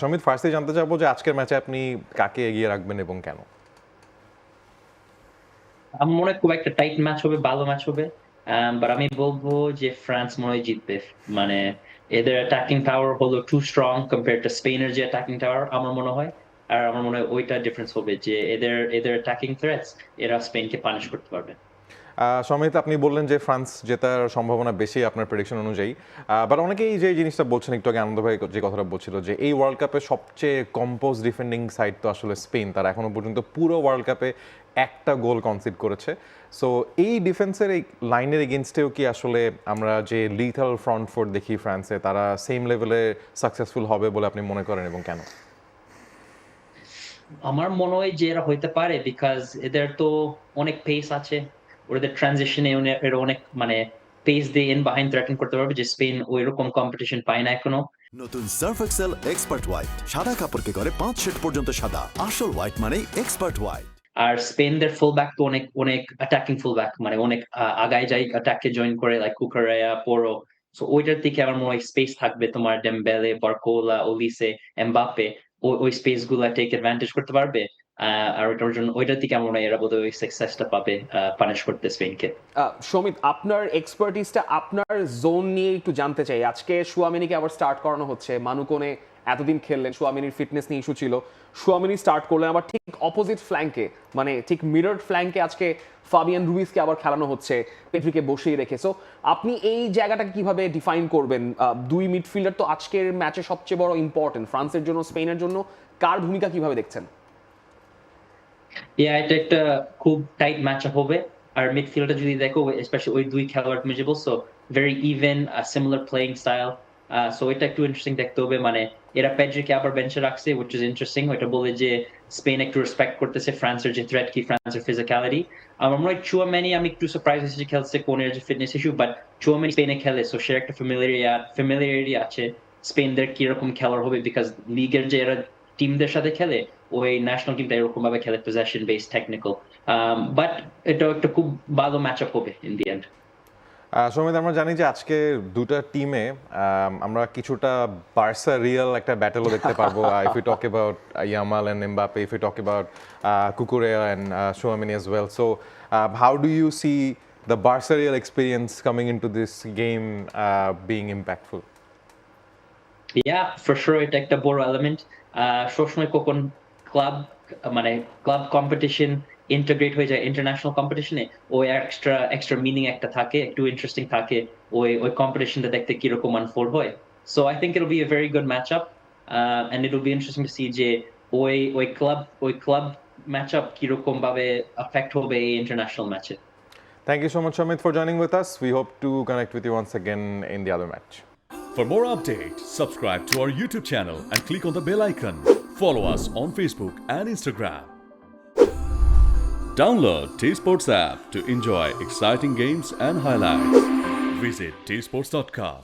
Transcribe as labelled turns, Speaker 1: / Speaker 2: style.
Speaker 1: সমিত, ফার্স্টে জানতে চাবো যে আজকের ম্যাচে আপনি কাকে এগিয়ে রাখবেন এবং কেন?
Speaker 2: আমার মনে হয় খুব একটা টাইট ম্যাচ হবে, ভালো ম্যাচ হবে। বাট আমি বলবো যে ফ্রান্স মনে হয় জিতবে। মানে এদের অ্যাটাকিং পাওয়ার হলো টু স্ট্রং কম্পেয়ার টু স্পেনের যে অ্যাটাকিং পাওয়ার আমার মনে হয়। আর আমার মনে হয় ওইটা ডিফারেন্স হবে যে এদের অ্যাটাকিং থ্রেটস এরা স্পেনকে পানিশ করতে পারবে।
Speaker 1: সমিত, আপনি বললেন যে ফ্রান্স জেতার সম্ভাবনা বেশি আপনার প্রেডিকশন অনুযায়ী, বাট অনেকেই যে জিনিসটা বলছেন, একটু আগে আনন্দ ভাই যে কথাটা বলছিল যে এই ওয়ার্ল্ড কাপে সবচেয়ে কম্পোজ ডিফেন্ডিং সাইড তো আসলে স্পেন। তারা এখনো পর্যন্ত পুরো ওয়ার্ল্ড কাপে একটা গোল কনসিড করেছে। সো এই ডিফেন্সের এই লাইনের এগেনস্টেও কি আসলে আমরা যে লিথাল ফ্রন্ট ফোর দেখি ফ্রান্সে, তারা সেম লেভেলে সাকসেসফুল হবে বলে আপনি মনে করেন এবং কেন?
Speaker 2: আমার মনে হয় যে এরা হইতে পারে বিকজ এদের তো অনেক পেস আছে। ওদের ট্রানজিশনে এরা অনেক মানে পেস দিয়ে ইন বিহাইন্ড থ্রেটেন করতে পারবে যে স্পেন ওইরকম কম্পিটিশন পায় না এখনো।
Speaker 3: নতুন সার্ফ এক্সেল এক্সপার্ট হোয়াইট সাদা কাপড়কে করে 5 শেড পর্যন্ত সাদা। আসল হোয়াইট মানে এক্সপার্ট হোয়াইট।
Speaker 2: আর স্পেনদের ফুলব্যাক তো অনেক অনেক অ্যাটাকিং ফুলব্যাক, মানে অনেক আগায় যায়, অ্যাটাকে জয়েন করে লাইক কুকারেয়া, পোরো। সো ওইটার দিকে আমার মনে হয় স্পেস থাকবে তোমার ডেমবেলে, বারকোলা, ওলিসে, এমবাপ্পে। ওই স্পেস গুলা টেক অ্যাডভান্টেজ করতে পারবে। আর ওইটার জন্য ওইটার দিকে আমার মনে হয় এরা বোধহয় ওই সাকসেসটা পাবে পানিশ করতে স্পেনকে।
Speaker 4: সমিত, আপনার এক্সপার্টিসটা আপনার জোন নিয়ে একটু জানতে চাই। আজকে শুয়ামিনিকে আবার স্টার্ট করানো হচ্ছে। মানুকোনে এতদিন খেললেন, শুয়ামিনির ফিটনেস নিয়ে ইস্যু ছিল, শুয়ামিনি স্টার্ট করলেন। আবার ঠিক অপোজিট ফ্ল্যাঙ্কে, মানে ঠিক মিরর ফ্ল্যাঙ্কে আজকে ফাবিয়ান রুইসকে আবার খেলানো হচ্ছে, পেড্রিকে বসিয়ে রেখে। সো আপনি এই জায়গাটাকে কিভাবে ডিফাইন করবেন? দুই মিডফিল্ডার তো আজকের ম্যাচে সবচেয়ে বড় ইম্পর্টেন্ট, ফ্রান্সের জন্য, স্পেনের জন্য। কার ভূমিকা কিভাবে দেখছেন?
Speaker 2: এটা একটা খুব টাইট ম্যাচ আপ হবে। আর মিডফিল্ডটা যদি দেখো, স্পেশালি ওই দুই খেলোয়াড় তুমি যে বলছো, very even, similar playing style. So এটা একটু ইন্টারেস্টিং দেখতে হবে। মানে এরা পেড্রিকে আবার বেঞ্চে রাখছে, which is ইন্টারেস্টিং। ওইটা বলে যে স্পেন একটু রেসপেক্ট করতেছে ফ্রান্সের যে থ্রেট কি, ফ্রান্সের ফিজিক্যালিটি। আমার মনে হয় চুয়ামেনি, আমি একটু সারপ্রাইজ হয়েছি যে খেলছে, কোনের যে ফিটনেস ইস্যু, বাট চুয়ামেনি স্পেনে খেলে, সো সে একটা ফ্যামিলিয়ারিটি আছে স্পেনদের কিরকম খেলার হবে, বিকজ লিগের যে এরা টিমদের সাথে খেলে, ওই ন্যাশনাল টিমটা এরকম ভাবে খেলে, পজেশন বেস, টেকনিক্যাল। বাট এটা একটা খুব ভালো ম্যাচ আপ হবে ইন দি এন্ড।
Speaker 1: সমিত, আমরা জানি যে আজকে দুটা টিমে আমরা কিছুটা বার্সা রিয়াল একটা ব্যাটেলও দেখতে পারবো। If you talk about Yamal and Mbappe, if you talk about Cucurella and Tchouaméni as well. So how do you see the Barca Real experience coming into this game being impactful?
Speaker 2: For sure এটা একটা বড় element. সবসময় কখন club, মানে club competition integrate হয়ে যায় international কম্পিটিশনে, ওই এক্সট্রা এক্সট্রা মিনিং একটা থাকে, একটু ইন্টারেস্টিং থাকে ওই কম্পিটিশনটা দেখতে কিরকম আনফোল্ড হয়। So I think it will be a very good match up, and it will be interesting to see যে ওই ক্লাব ম্যাচ আপ কিরকম ভাবে এফেক্ট হবে এই ইন্টারন্যাশনাল ম্যাচে।
Speaker 1: Thank you so much, Shamit, for joining with us. We hope to connect with you once again in the other match.
Speaker 5: For more updates, subscribe to our YouTube channel and click on the bell icon. Follow us on Facebook and Instagram. Download T-Sports app to enjoy exciting games and highlights. Visit tsports.com.